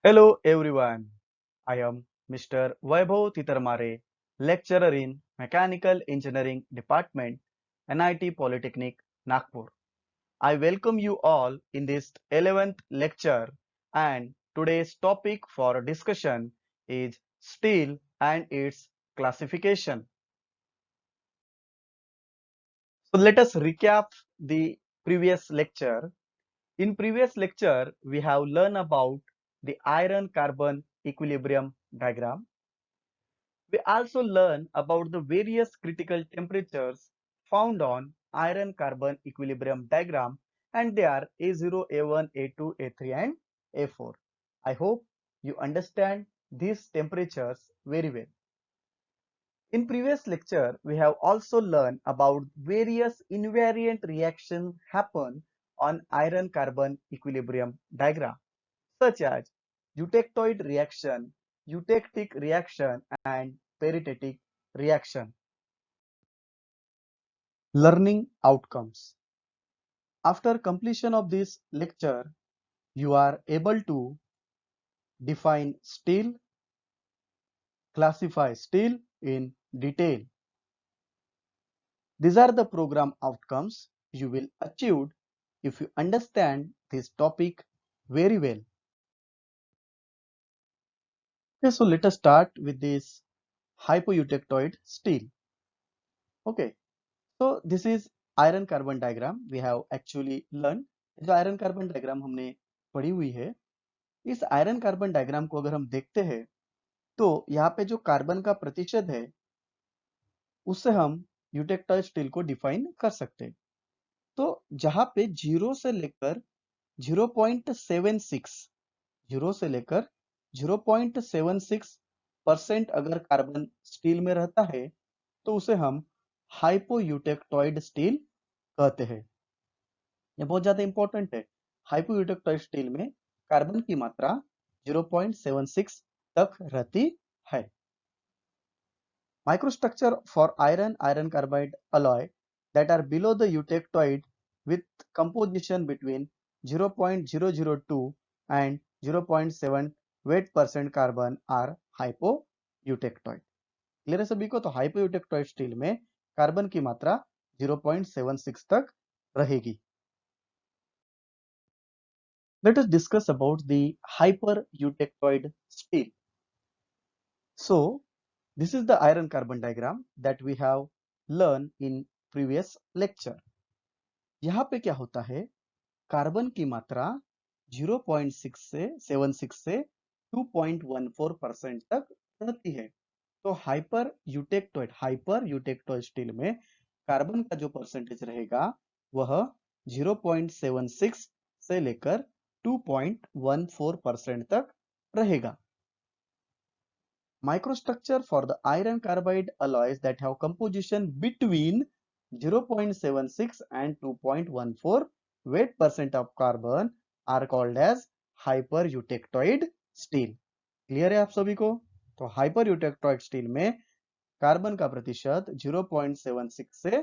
Hello everyone. I am Mr. Vaibhav Titarmare, lecturer in Mechanical Engineering Department, NIT Polytechnic, Nagpur. I welcome you all in this 11th lecture, and today's topic for discussion is steel and its classification. So let us recap the previous lecture. In previous lecture, we have learned about the iron-carbon equilibrium diagram. We also learn about the various critical temperatures found on iron-carbon equilibrium diagram, and they are A0, A1, A2, A3 and A4. I hope you understand these temperatures very well. In previous lecture, we have also learned about various invariant reactions happen on iron-carbon equilibrium diagram, such as eutectoid reaction, eutectic reaction, and peritatic reaction. Learning outcomes. After completion of this lecture, you are able to define steel, classify steel in detail. These are the program outcomes you will achieve if you understand this topic very well. Okay, so let us start with this hypoeutectoid steel. Okay, so this is iron carbon diagram we have actually learn. जो iron carbon diagram हमने पढ़ी हुई है, इस iron carbon diagram को अगर हम देखते हैं तो यहाँ पे जो कार्बन का प्रतिशत है उससे हम यूटेक्टाइल स्टील को डिफाइन कर सकते हैं। तो जहाँ पे 0 से लेकर 0.76 0 से लेकर 0.76% अगर कार्बन स्टील में रहता है तो उसे हम हाइपोयूटेक्टॉइड स्टील कहते हैं। ये बहुत ज्यादा इंपॉर्टेंट है। हाइपोयूटेक्टॉइड स्टील में कार्बन की मात्रा 0.76 तक रहती है। Microstructure for iron carbide alloy that are below the eutectoid with composition between 0.002 and 0.7 weight% carbon are hypoeutectoid. Clear है सभी को? तो हाइपोयूटेक्टॉइड स्टील में कार्बन की मात्रा 0.76 तक रहेगी। Let us discuss about the hypereutectoid steel. So, this is the iron carbon diagram that we have learned in previous lecture. यहाँ पे क्या होता है, कार्बन की मात्रा 0.76 से 2.14% तक रहती है। तो हाइपर यूटेक्टोइड स्टील में कार्बन का जो परसेंटेज रहेगा वह 0.76 से लेकर 2.14% तक रहेगा। Microstructure for the iron carbide alloys that have composition between 0.76 and 2.14 weight% of carbon are called as hypereutectoid steel. Clear है आप सभी को? तो हाइपरयूटेक्टॉइड स्टील में कार्बन का प्रतिशत 0.76 से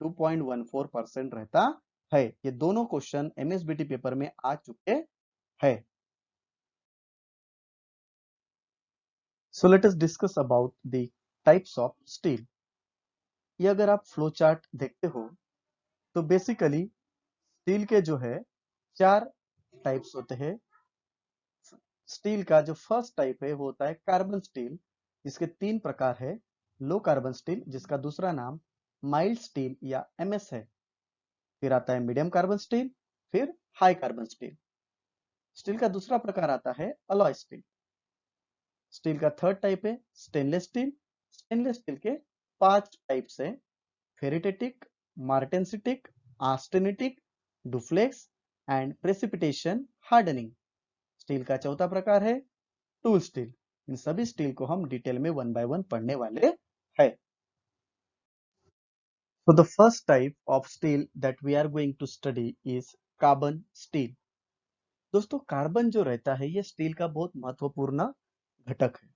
2.14% रहता है। ये दोनों क्वेश्चन एमएसबीटी पेपर में आ चुके हैं। So let us discuss about the types of steel. ये अगर आप फ्लो चार्ट देखते हो तो बेसिकली स्टील के जो है 4 टाइप्स होते हैं। स्टील का जो फर्स्ट टाइप है वो होता है कार्बन स्टील, जिसके 3 प्रकार है। लो कार्बन स्टील, जिसका दूसरा नाम माइल्ड स्टील या एमएस है। फिर आता है मीडियम कार्बन स्टील, फिर हाई कार्बन स्टील। स्टील का दूसरा प्रकार आता है अलॉय स्टील। स्टील का थर्ड टाइप है स्टेनलेस स्टील। स्टेनलेस स्टील के 5 टाइप्स है: ferritic, martensitic, austenitic, duplex and precipitation hardening. Steel का चौथा प्रकार है टूल स्टील। इन सभी स्टील को हम डिटेल में 1 बाय 1 पढ़ने वाले हैं। So the first type of steel that we are going to study is carbon steel. दोस्तों, कार्बन जो रहता है ये स्टील का बहुत महत्वपूर्ण घटक है।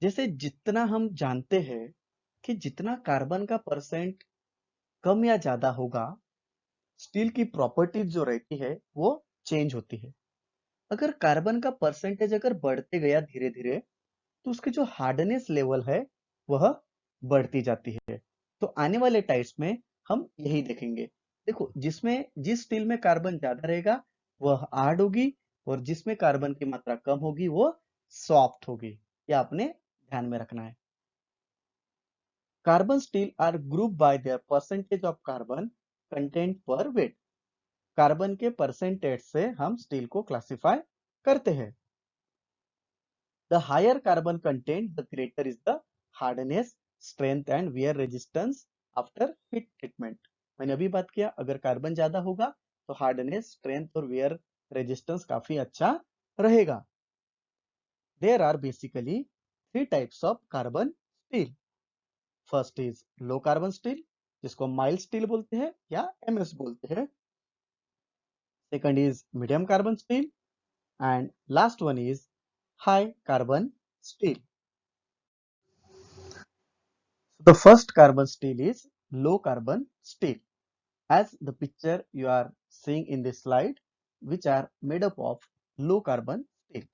जैसे जितना हम जानते हैं कि जितना कार्बन का परसेंट कम या ज्यादा होगा, स्टील की प्रॉपर्टीज जो रहती है वो चेंज होती है। अगर कार्बन का परसेंटेज अगर बढ़ते गया धीरे धीरे, तो उसकी जो हार्डनेस लेवल है वह बढ़ती जाती है। तो आने वाले टाइप्स में हम यही देखेंगे। देखो, जिस स्टील में कार्बन ज्यादा रहेगा वह हार्ड होगी, और जिसमें कार्बन की मात्रा कम होगी वो सॉफ्ट होगी। यह आपने ध्यान में रखना है। Carbon steel are group by their percentage of carbon content per weight. Carbon के परसेंटेज से हम स्टील को क्लासिफाई करते हैं। The higher carbon content, the greater is the hardness, strength and wear resistance after heat treatment. मैंने अभी बात किया, अगर कार्बन ज्यादा होगा तो हार्डनेस, स्ट्रेंथ और वेयर रेजिस्टेंस काफी अच्छा रहेगा। There are basically three types of carbon steel. First is low carbon steel, जिसको माइल्ड स्टील बोलते हैं या MS बोलते हैं. Second is medium carbon steel, and last one is high carbon steel. The first carbon steel is low carbon steel, as the picture you are seeing in this slide, which are made up of low carbon steel.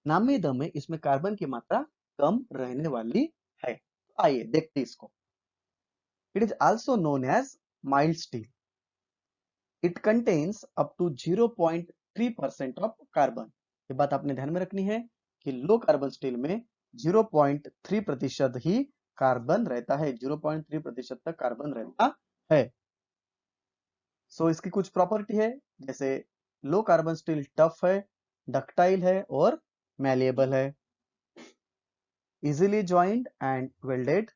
नाम में दम है, इसमें carbon की मात्रा कम रहने वाली है। आइए देखते इसको। It is also known as mild steel. It contains up to 0.3% of carbon. ये बात आपने ध्यान में रखनी है कि लो कार्बन स्टील में 0.3% ही कार्बन रहता है, 0.3% तक कार्बन रहता है। सो इसकी कुछ प्रॉपर्टी है, जैसे लो कार्बन स्टील टफ है, डक्टाइल है और मैलिएबल है, easily joint and welded,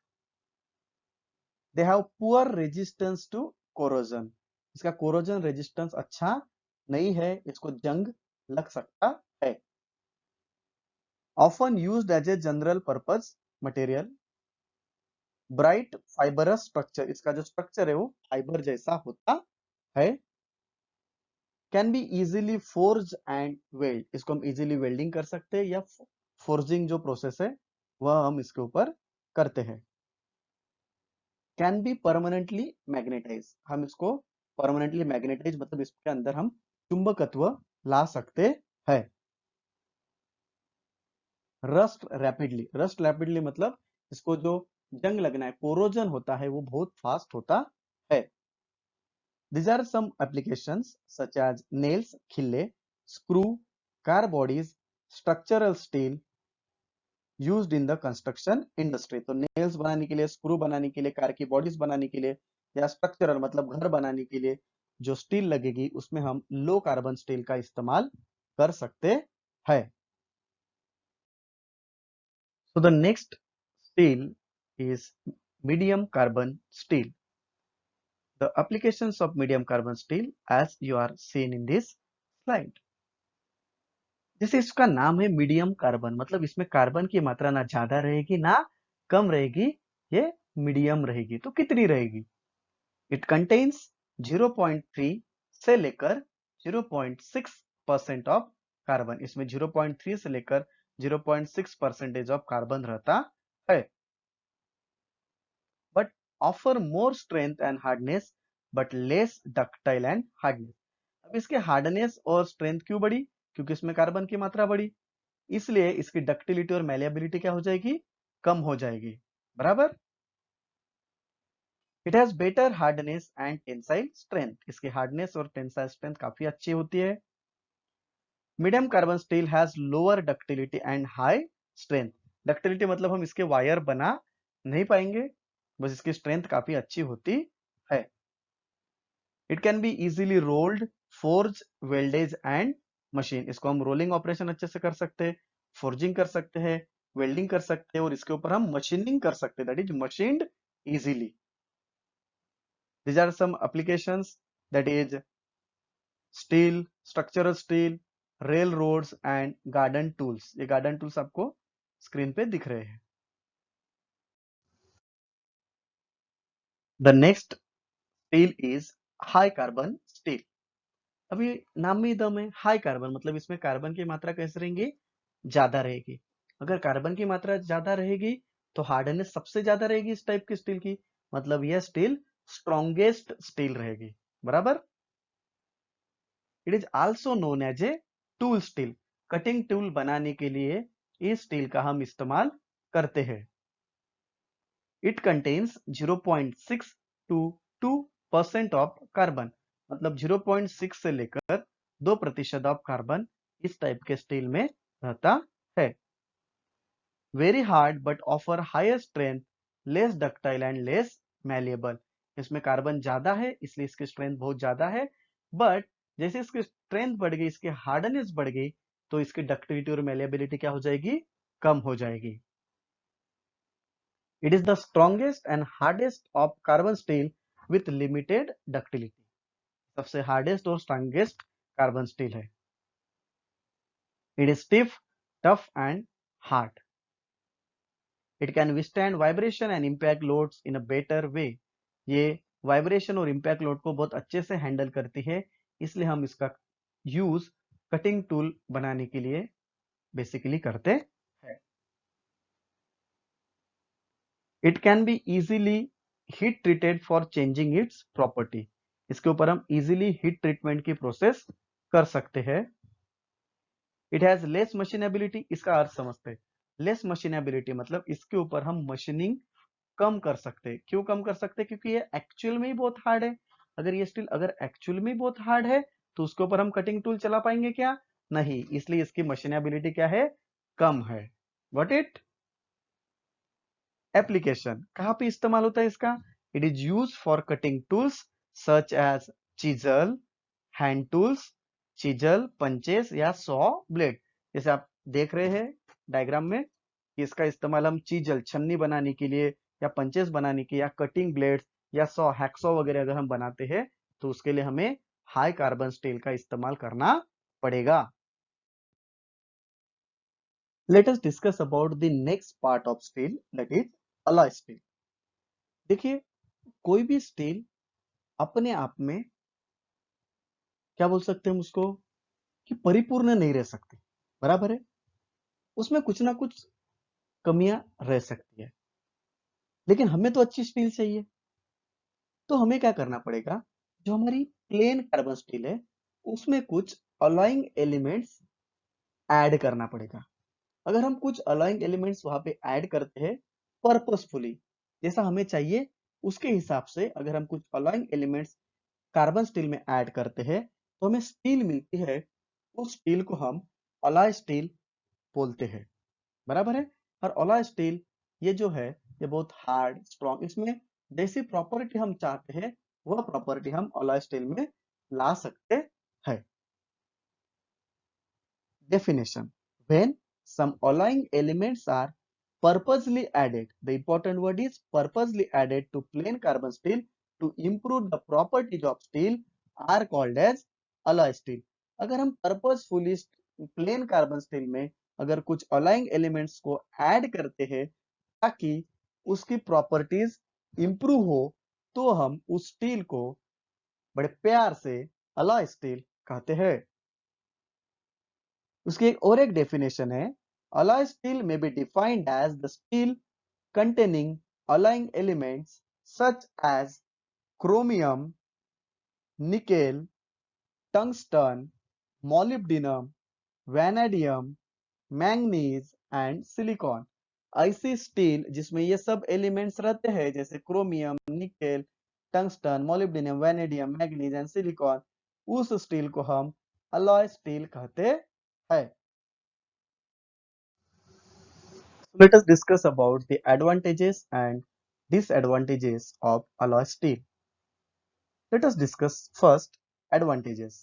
they have poor resistance to corrosion. इसका कोरोजन रेजिस्टेंस अच्छा नहीं है, इसको जंग लग सकता है। Often used as a general purpose material, bright fibrous structure, इसका जो स्ट्रक्चर है वो फाइबर जैसा होता है। Can be easily forge and weld, इसको हम इजीली वेल्डिंग कर सकते हैं या फोर्जिंग जो प्रोसेस है वह हम इसके ऊपर करते हैं। कैन बी परमानेंटली मैग्नेटाइज, हम इसको परमानेंटली मैग्नेटाइज मतलब इसके अंदर हम चुंबकत्व ला सकते हैं। रस्ट रैपिडली मतलब इसको जो जंग लगना है, कोरोजन होता है वो बहुत फास्ट होता है। These are some applications such as nails, खिल्ले, screw, car bodies, structural steel used in the construction industry. तो nails बनाने के लिए, screw बनाने के लिए, कार की bodies बनाने के लिए या structural मतलब घर बनाने के लिए जो स्टील लगेगी उसमें हम लो कार्बन स्टील का इस्तेमाल कर सकते हैं। So the next steel is medium carbon steel. The applications of medium carbon steel as you are seen in this slide. जैसे इसका नाम है मीडियम कार्बन, मतलब इसमें कार्बन की मात्रा ना ज्यादा रहेगी ना कम रहेगी, ये मीडियम रहेगी। तो कितनी रहेगी? इट कंटेन्स 0.3 से लेकर 0.6% ऑफ कार्बन। इसमें 0.3 से लेकर 0.6% ऑफ कार्बन रहता है। But offer more strength and hardness but less ductile and hardness. अब इसके हार्डनेस और स्ट्रेंथ क्यों बढ़ी? क्योंकि इसमें कार्बन की मात्रा बढ़ी, इसलिए इसकी डक्टिलिटी और मैलिएबिलिटी क्या हो जाएगी? कम हो जाएगी। बराबर। It has better hardness and tensile strength, इसकी हार्डनेस और टेंसाइल स्ट्रेंथ काफी अच्छी होती है। Medium carbon steel has lower ductility and high strength. Ductility मतलब हम इसके वायर बना नहीं पाएंगे, बस इसकी स्ट्रेंथ काफी अच्छी होती है। It can be easily rolled, forge, welded and machine, इसको हम रोलिंग ऑपरेशन अच्छे से कर सकते हैं, फोर्जिंग कर सकते हैं, वेल्डिंग कर सकते हैं और इसके ऊपर हम मशीनिंग कर सकते हैं, that is machined easily. These are some applications, that is steel, structural steel, railroads and garden tools. ये garden tools आपको स्क्रीन पे दिख रहे हैं। The next steel is high carbon steel. अभी नाम में ही दम है, हाई कार्बन मतलब इसमें कार्बन की मात्रा कैसे रहेंगी? ज्यादा रहेगी। अगर कार्बन की मात्रा ज्यादा रहेगी तो हार्डनेस सबसे ज्यादा रहेगी इस टाइप की स्टील की, मतलब यह स्टील स्ट्रॉन्गेस्ट स्टील रहेगी। बराबर। It is also known as a tool steel, cutting tool बनाने के लिए इस स्टील का हम इस्तेमाल करते हैं। It contains 0.6 to 2% of carbon, मतलब 0.6 से लेकर 2% ऑफ कार्बन इस टाइप के स्टील में रहता है। Very hard but offer higher strength, less ductile and less malleable. इसमें कार्बन ज्यादा है इसलिए इसकी स्ट्रेंथ बहुत ज्यादा है, बट जैसे इसकी स्ट्रेंथ बढ़ गई, इसकी हार्डनेस बढ़ गई, तो इसकी डक्टिलिटी और मैलिएबिलिटी क्या हो जाएगी, कम हो जाएगी। It is the strongest and hardest of carbon steel with limited ductility. सबसे हार्डेस्ट और स्ट्रॉन्गेस्ट कार्बन स्टील है। It is stiff, tough and hard. It can withstand vibration and impact loads in a better way. ये vibration और impact load को बहुत अच्छे से handle करती है, इसलिए हम इसका यूज कटिंग टूल बनाने के लिए बेसिकली करते हैं। It can be easily heat treated for changing it's property. इसके ऊपर हम इजीली हीट ट्रीटमेंट की प्रोसेस कर सकते हैं। इट हैज लेस मशीनेबिलिटी, इसका अर्थ समझते हैं। लेस मशीनेबिलिटी मतलब इसके ऊपर हम मशीनिंग कम कर सकते हैं। क्यों कम कर सकते हैं, क्योंकि ये एक्चुअल में ही बहुत हार्ड है। अगर ये स्टील अगर एक्चुअल में ही बहुत हार्ड है तो उसके ऊपर हम कटिंग टूल चला पाएंगे क्या, नहीं, इसलिए इसकी मशीनेबिलिटी क्या है, कम है। Got it. एप्लीकेशन, कहां पे इस्तेमाल होता है इसका, it is use for cutting tools such as chisel, hand tools, chisel, punches या सॉ ब्लेड। जैसे आप देख रहे हैं डायग्राम में कि इसका इस्तेमाल हम चीजल, छन्नी बनाने के लिए, या पंचेस बनाने के, या कटिंग ब्लेड्स, या सॉ, हैक्सॉ वगैरह अगर हम बनाते हैं तो उसके लिए हमें हाई कार्बन स्टील का इस्तेमाल करना पड़ेगा। Let us discuss about the next part of steel, that is alloy steel. देखिए, कोई भी स्टील अपने आप में क्या बोल सकते हैं हम उसको, कि परिपूर्ण नहीं रह सकती, बराबर है। उसमें कुछ ना कुछ कमियां रह सकती है, लेकिन हमें तो अच्छी स्टील चाहिए। तो हमें क्या करना पड़ेगा, जो हमारी प्लेन कार्बन स्टील है उसमें कुछ अलॉइंग एलिमेंट्स ऐड करना पड़ेगा। अगर हम कुछ अलॉइंग एलिमेंट्स वहां पे ऐड करते हैं पर्पसफुली, जैसा हमें चाहिए उसके हिसाब से, अगर हम कुछ अलॉइंग एलिमेंट्स कार्बन स्टील में ऐड करते हैं तो हमें स्टील मिलती है। उस स्टील को हम अलॉय स्टील बोलते हैं, बराबर है। और अलॉय स्टील ये जो है ये बहुत हार्ड, स्ट्रॉन्ग, इसमें जैसी प्रॉपर्टी हम चाहते हैं वह प्रॉपर्टी हम अलॉय स्टील में ला सकते हैं। Definition: when some alloying elements are purposely added, the important word is purposely added to plain carbon steel to improve the properties of steel are called as alloy steel. अगर हम purposefully plain carbon steel में अगर कुछ alloying elements को add करते हैं ताकि उसकी प्रॉपर्टीज इंप्रूव हो, तो हम उस स्टील को बड़े प्यार से अलॉय स्टील कहते हैं। उसकी एक डेफिनेशन है, alloy steel may be defined as the steel containing alloying elements such as chromium, nickel, tungsten, molybdenum, vanadium, manganese and silicon. ऐसी स्टील जिसमें ये सब एलिमेंट्स रहते हैं जैसे chromium, nickel, tungsten, molybdenum, vanadium, manganese and silicon, उस steel को हम अलॉय स्टील कहते हैं। Let us discuss about the advantages and disadvantages of alloy steel. Let us discuss first advantages.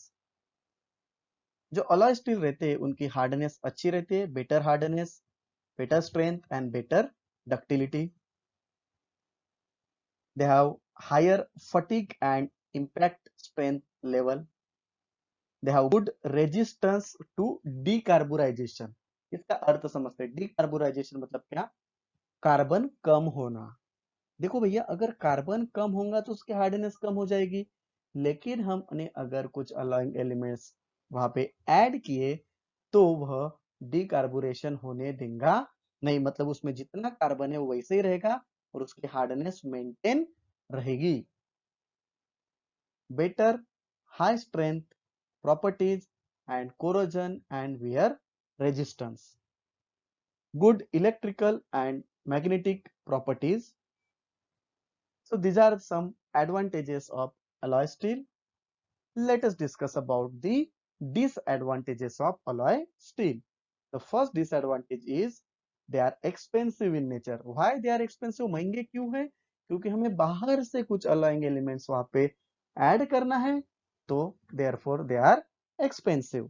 जो alloy steel रहते हैं उनकी हार्डनेस अच्छी रहती है, better hardness, better strength and better ductility. They have higher fatigue and impact strength level. They have good resistance to decarburization. इसका अर्थ समझते हैं। decarburization मतलब क्या, कार्बन कम होना। देखो भैया, अगर कार्बन कम होगा तो उसकी हार्डनेस कम हो जाएगी, लेकिन हमने अगर कुछ अलॉइंग एलिमेंट्स वहां पे ऐड किए तो वह डिकार्बोरेशन होने देगा नहीं, मतलब उसमें जितना कार्बन है वो वैसे ही रहेगा और उसकी हार्डनेस मेंटेन रहेगी। Better high strength properties and corrosion and wear resistance. Good electrical and magnetic properties. So these are some advantages of alloy steel. Let us discuss about the disadvantages of alloy steel. The first disadvantage is they are expensive in nature. Why they are expensive? महंगे क्यों है? क्योंकि हमें बाहर से कुछ alloying elements वहां पे ऐड करना है, तो therefore they are expensive.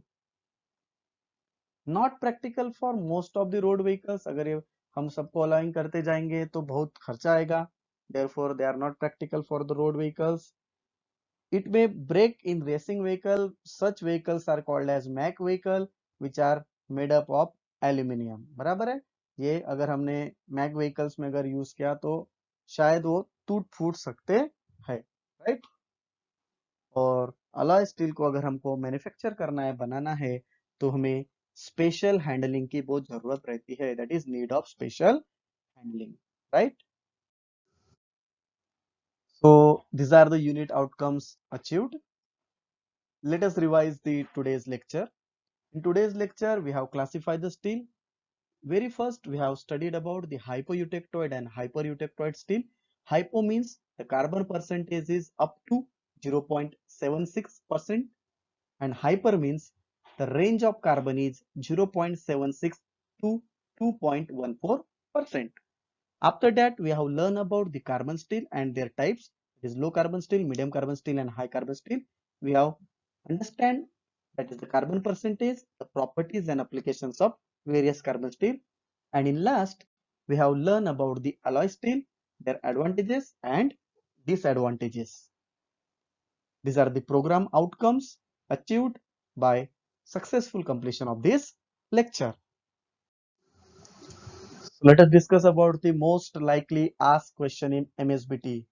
Not practical for most of the road vehicles. अगर ये हम सबको alloying करते जाएंगे तो बहुत खर्चा आएगा. Therefore they are not practical for the road vehicles. It may break in racing vehicle. Such vehicles are called as Mack vehicle, which are made up of aluminium. बराबर है? ये अगर हमने Mack vehicles में अगर यूज किया तो शायद वो टूट फूट सकते हैं, राइट? और अलॉय स्टील को अगर हमको मैन्युफैक्चर करना है, बनाना है, तो हमें स्पेशल हैंडलिंग की बहुत जरूरत रहती है. That is need of special handling, right? So these are the unit outcomes achieved. Let us revise the today's lecture. In today's lecture, we have classified the steel. Very first, we have studied about the hypoeutectoid and hypereutectoid steel. Hypo means the carbon percentage is up to 0.76%, and hyper means the range of carbon is 0.76 to 2.14%. After that, we have learned about the carbon steel and their types. It is low carbon steel, medium carbon steel, and high carbon steel. We have understand that is the carbon percentage, the properties and applications of various carbon steel. And in last, we have learned about the alloy steel, their advantages and disadvantages. These are the program outcomes achieved by successful completion of this lecture. So let us discuss about the most likely asked question in MSBT.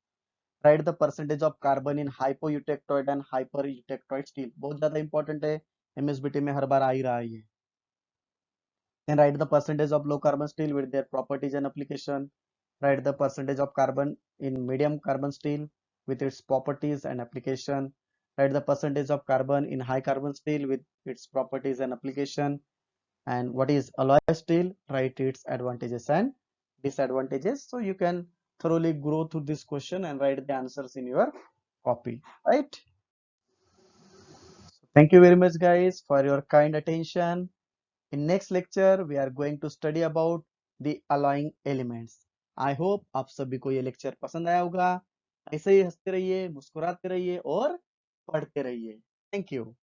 Write the percentage of carbon in hypoeutectoid and hypereutectoid steel. बहुत ज्यादा important है, MSBT में हर बार आ ही रहा है ये. Then write the percentage of low carbon steel with their properties and application. Write the percentage of carbon in medium carbon steel with its properties and application. Write the percentage of carbon in high carbon steel with its properties and application. And what is alloy steel? Write its advantages and disadvantages. So you can thoroughly go through this question and write the answers in your copy, right? Thank you very much guys for your kind attention. In next lecture we are going to study about the alloying elements. I hope आप सभी को ये lecture पसंद आया होगा. ऐसे ही हंसते रहिए, मुस्कुराते रहिए और पढ़ते रहिए. Thank you.